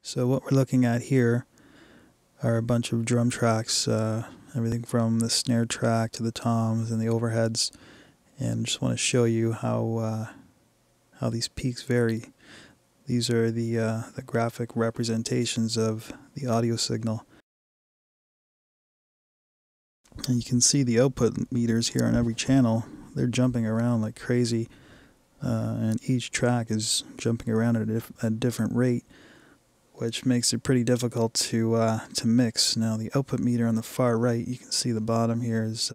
So what we're looking at here are a bunch of drum tracks, everything from the snare track to the toms and the overheads, and just want to show you how these peaks vary. These are the graphic representations of the audio signal. And you can see the output meters here on every channel. They're jumping around like crazy, and each track is jumping around at a different rate, which makes it pretty difficult to mix. Now the output meter on the far right, you can see the bottom here is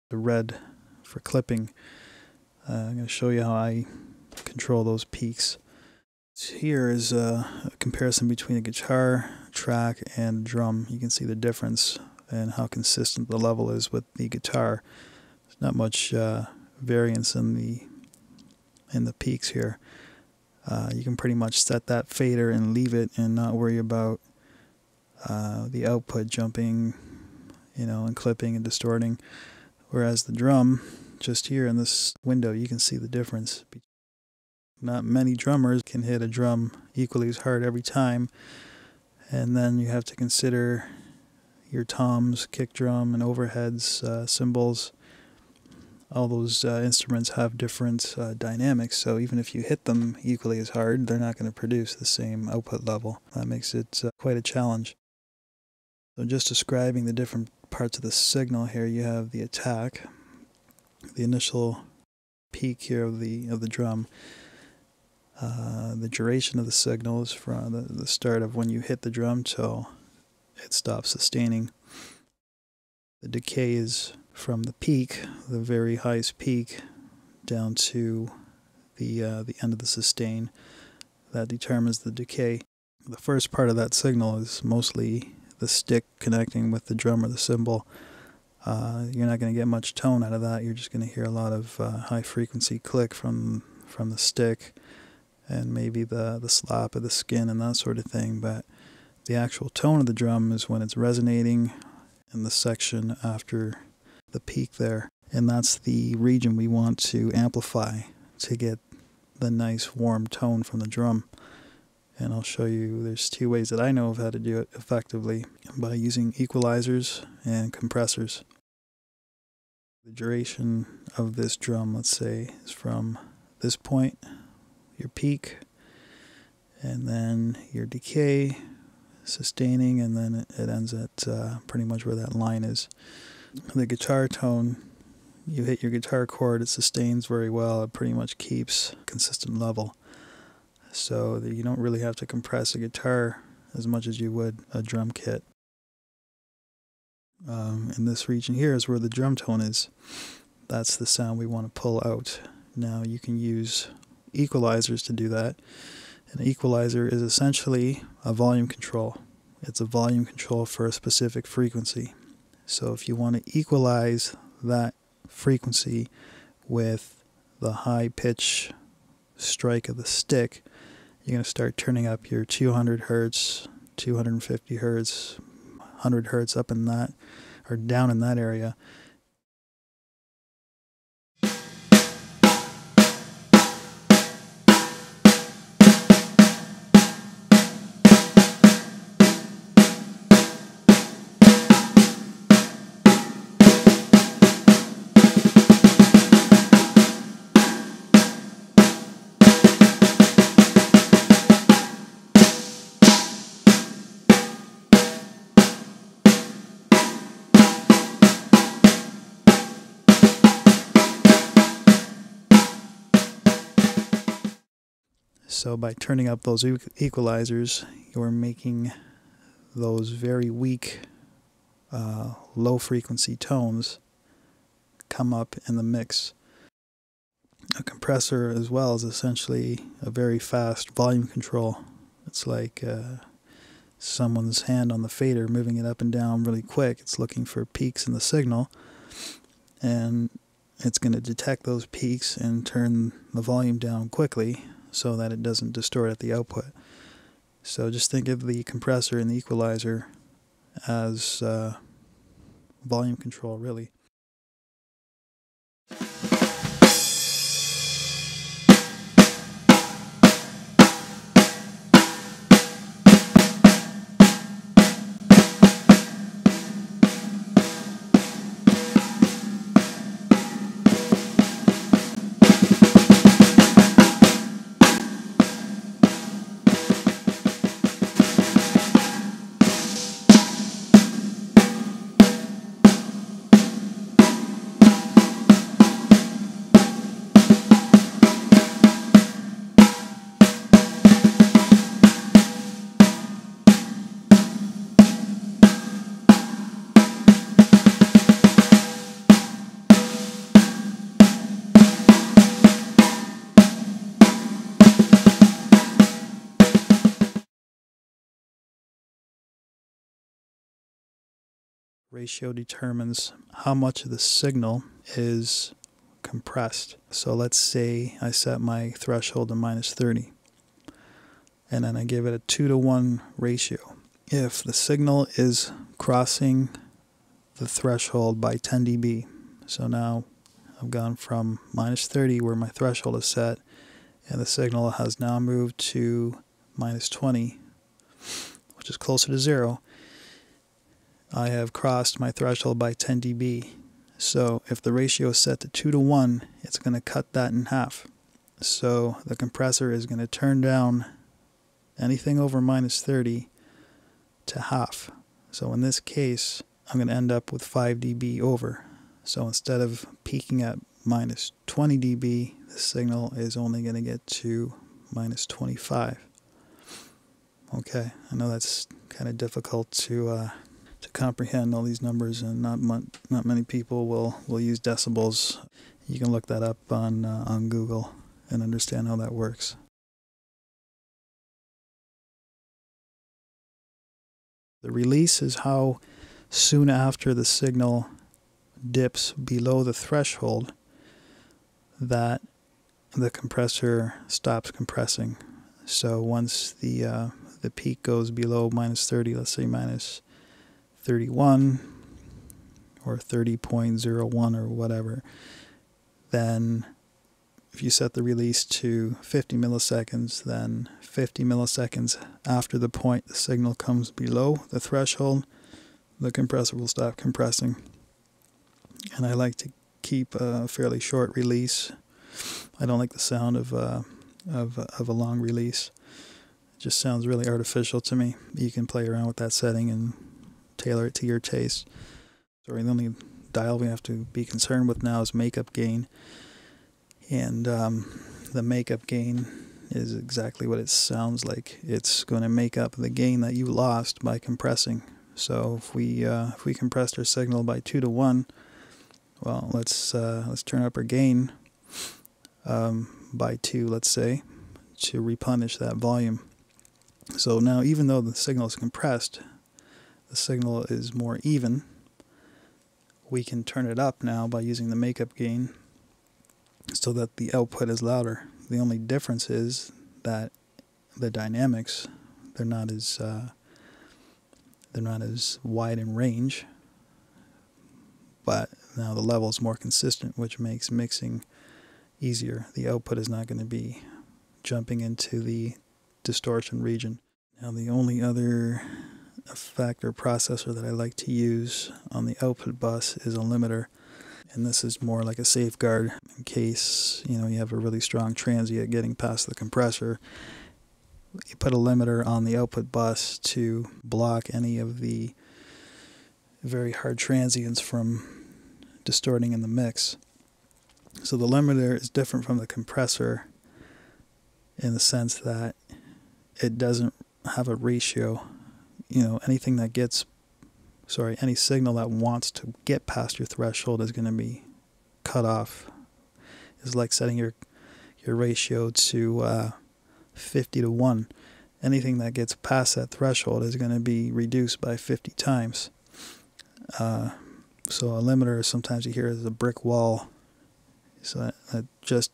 the red for clipping. I'm going to show you how I control those peaks. Here is a comparison between a guitar track and drum. You can see the difference and how consistent the level is with the guitar. There's not much variance in the peaks here. You can pretty much set that fader and leave it and not worry about the output jumping, and clipping and distorting. Whereas the drum, just here in this window, you can see the difference. Not many drummers can hit a drum equally as hard every time, and then you have to consider your toms, kick drum, and overheads, cymbals. All those instruments have different dynamics, so even if you hit them equally as hard, they're not going to produce the same output level. That makes it quite a challenge. So just describing the different parts of the signal here, you have the attack, the initial peak here of the drum. The duration of the signal is from the start of when you hit the drum till it stops sustaining. The decay is from the peak, the very highest peak, down to the end of the sustain. That determines the decay. The first part of that signal is mostly the stick connecting with the drum or the cymbal. You're not going to get much tone out of that. You're just going to hear a lot of high frequency click from the stick, and maybe the slap of the skin and that sort of thing. But the actual tone of the drum is when it's resonating in the section after the peak there, and that's the region we want to amplify to get the nice warm tone from the drum. And I'll show you, there's two ways that I know of how to do it effectively, by using equalizers and compressors. The duration of this drum, let's say, is from this point, your peak, and then your decay, sustaining, and then it ends at pretty much where that line is. The guitar tone, you hit your guitar chord, it sustains very well, it pretty much keeps a consistent level. So that you don't really have to compress a guitar as much as you would a drum kit. In this region here is where the drum tone is. That's the sound we want to pull out. Now you can use equalizers to do that. An equalizer is essentially a volume control. It's a volume control for a specific frequency. So if you want to equalize that frequency with the high pitch strike of the stick, you're going to start turning up your 200 hertz, 250 hertz, 100 hertz up in that, or down in that area. So by turning up those equalizers, you're making those very weak, low frequency tones come up in the mix. A compressor as well is essentially a very fast volume control. It's like someone's hand on the fader moving it up and down really quick. It's looking for peaks in the signal, and it's going to detect those peaks and turn the volume down quickly so that it doesn't distort at the output. So just think of the compressor and the equalizer as volume control, really. Ratio determines how much of the signal is compressed. So let's say I set my threshold to -30, and then I give it a 2-to-1 ratio. If the signal is crossing the threshold by 10 dB, so now I've gone from -30 where my threshold is set, and the signal has now moved to -20, which is closer to 0. I have crossed my threshold by 10 dB. So if the ratio is set to 2-to-1, it's going to cut that in half. So the compressor is going to turn down anything over -30 to half. So in this case, I'm going to end up with 5 dB over. So instead of peaking at -20 dB, the signal is only going to get to -25. Okay, I know that's kind of difficult to comprehend all these numbers, and not many people will use decibels. You can look that up on Google and understand how that works. The release is how soon after the signal dips below the threshold that the compressor stops compressing. So once the peak goes below -30, let's say -31 or 30.01 or whatever, then if you set the release to 50 milliseconds, then 50 milliseconds after the point the signal comes below the threshold, the compressor will stop compressing. And I like to keep a fairly short release. I don't like the sound of a long release. It just sounds really artificial to me. You can play around with that setting and tailor it to your taste. So the only dial we have to be concerned with now is makeup gain. And the makeup gain is exactly what it sounds like. It's going to make up the gain that you lost by compressing. So if we compressed our signal by 2-to-1, well, let's turn up our gain by 2, let's say, to replenish that volume. So now, even though the signal is compressed, the signal is more even. We can turn it up now by using the makeup gain so that the output is louder. The only difference is that the dynamics, they're not as wide in range, but now the level is more consistent, which makes mixing easier. The output is not going to be jumping into the distortion region. Now the only other effect or processor that I like to use on the output bus is a limiter, and this is more like a safeguard in case you have a really strong transient getting past the compressor. You put a limiter on the output bus to block any of the very hard transients from distorting in the mix. So the limiter is different from the compressor in the sense that it doesn't have a ratio. Anything that any signal that wants to get past your threshold is going to be cut off. It's like setting your ratio to 50-to-1. Anything that gets past that threshold is going to be reduced by 50 times. So a limiter, sometimes you hear as a brick wall. So that just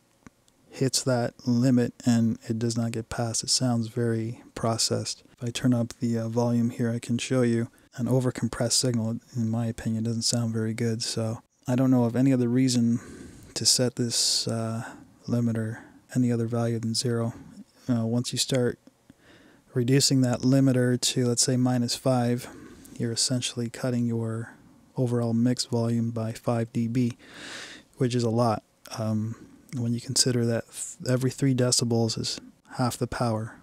hits that limit and it does not get past. It sounds very processed. If I turn up the volume here, I can show you an overcompressed signal. In my opinion, doesn't sound very good. So I don't know of any other reason to set this limiter any other value than 0. Once you start reducing that limiter to, let's say, -5, you're essentially cutting your overall mix volume by 5 dB, which is a lot. When you consider that every 3 decibels is half the power.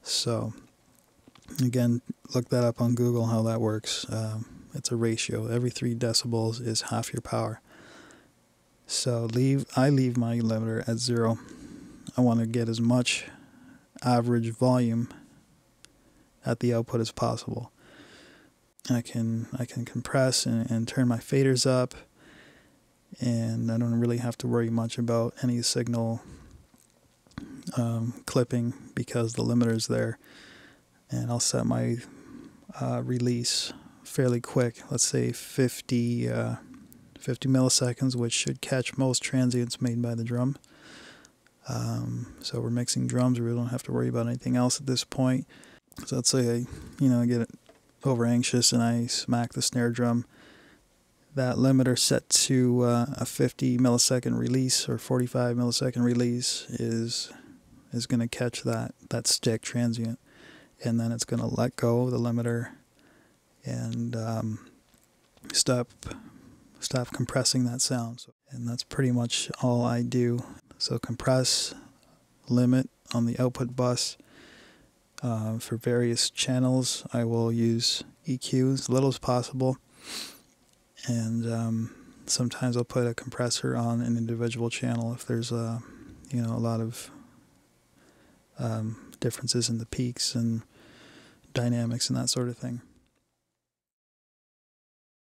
So again, look that up on Google how that works. It's a ratio. Every 3 decibels is half your power. So I leave my limiter at 0. I want to get as much average volume at the output as possible. I can compress and turn my faders up, and I don't really have to worry much about any signal clipping because the limiter is there. And I'll set my release fairly quick. Let's say 50 milliseconds, which should catch most transients made by the drum. So we're mixing drums. We don't have to worry about anything else at this point. So let's say I get over anxious and I smack the snare drum. That limiter set to a 50 millisecond release or 45 millisecond release is going to catch that stick transient, and then it's going to let go of the limiter and stop compressing that sound. And that's pretty much all I do. So compress, limit on the output bus. For various channels, I will use EQ as little as possible, and sometimes I'll put a compressor on an individual channel if there's a lot of differences in the peaks and dynamics and that sort of thing.